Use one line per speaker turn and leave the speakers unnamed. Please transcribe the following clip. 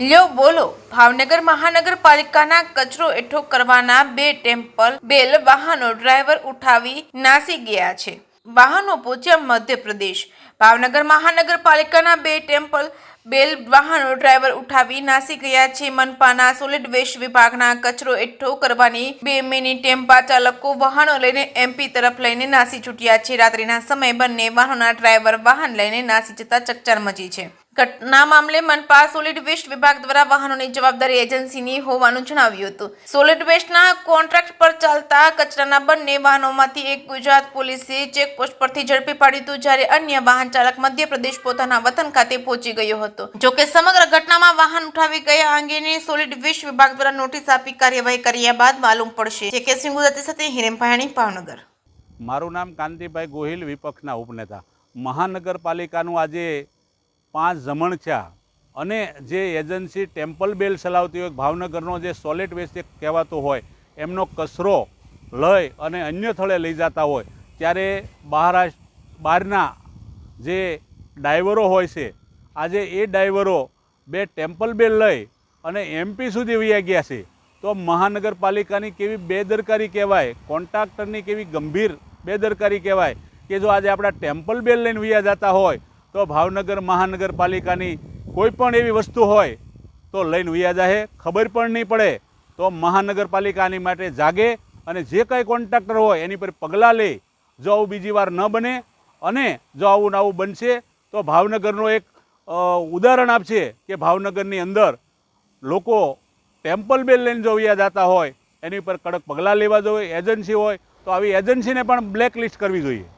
લ્યો બોલો ભાવનગર મહાનગરપાલિકાના કચરો એકઠો કરવાના 2 ટેમ્પલ બેલ વાહનો ડ્રાઈવર ઉઠાવી નાસી ગયા છે। વાહનો પહોંચ્યા મધ્યપ્રદેશ। ભાવનગર મહાનગરપાલિકાના 2 ટેમ્પલ બેલ વાહનો ડ્રાઈવર ઉઠાવી નાસી ગયા છે। મનપાના સોલિડ વેસ્ટ વિભાગના કચરો એકઠો કરવાની 2 મિની ટેમ્પા ચાલકો વાહનો લઈને એમપી તરફ લઈને નાસી છૂટ્યા છે। રાત્રિના સમયે બંને વાહનોના ડ્રાઈવર વાહન લઈને નાસી જતા ચકચાર મચી છે। ઘટના મામલે મનપા સોલિડ વેસ્ટ વિભાગ દ્વારા વાહનોની જવાબદારી એજન્સીની હોવાનું જણાવ્યું હતું। સોલિડ વેસ્ટના કોન્ટ્રાક્ટ પર ચાલતા કચરાના બંને વાહનોમાંથી એક ગુજરાત પોલીસે ચેકપોસ્ટ પરથી ઝડપી પાડ્યું હતું, જ્યારે અન્ય વાહન ચાલક મધ્યપ્રદેશ પોતાના વતન ખાતે પહોંચી ગયો હતો। જોકે સમગ્ર ઘટનામાં વાહન ઉઠાવી ગયા અંગેની સોલિડ વેસ્ટ વિભાગ દ્વારા નોટિસ આપી કાર્યવાહી કર્યા બાદ માલુમ પડશે। કે સિંહ ગુજરાતી સાથે હિરેન ભાયાણી, ભાવનગર।
મારું નામ કાંતિભાઈ ગોહિલ, વિપક્ષના ઉપનેતા। મહાનગરપાલિકાનું આજે 5 જમણ થયા અને જે એજન્સી ટેમ્પલ બેલ ચલાવતી હોય, ભાવનગરનો જે સોલિડ વેસ્ટ કહેવાતો હોય, એમનો કચરો લઈ અને અન્ય સ્થળે લઈ જતા હોય, ત્યારે બહારના જે ડ્રાઈવરો હોય છે, આજે એ ડ્રાઈવરો 2 ટેમ્પલ બેલ લઈ અને એમપી સુધી વહી ગયા છે। તો મહાનગરપાલિકાની કેવી બેદરકારી કહેવાય, કોન્ટ્રાક્ટરની કેવી ગંભીર બેદરકારી કહેવાય કે જો આજે આપણા ટેમ્પલ બેલ લઈને વહી જતા હોય તો ભાવનગર મહાનગરપાલિકાની કોઈ પણ એવી વસ્તુ હોય તો લઈને વહી જાય, ખબર પણ નહીં પડે। તો મહાનગરપાલિકાની માટે જાગે અને જે કંઈ કોન્ટ્રાક્ટર હોય એની પર પગલાં લે। જો આવું બીજી વાર ન બને અને જો આવું આવું બનશે તો ભાવનગરનો એક ઉદાહરણ આપશે કે ભાવનગરની અંદર લોકો ટેમ્પલ બેલ લઈને જો વહી જતા હોય એની પર કડક પગલાં લેવા જોઈએ। એજન્સી હોય તો આવી એજન્સીને પણ બ્લેક લિસ્ટ કરવી જોઈએ।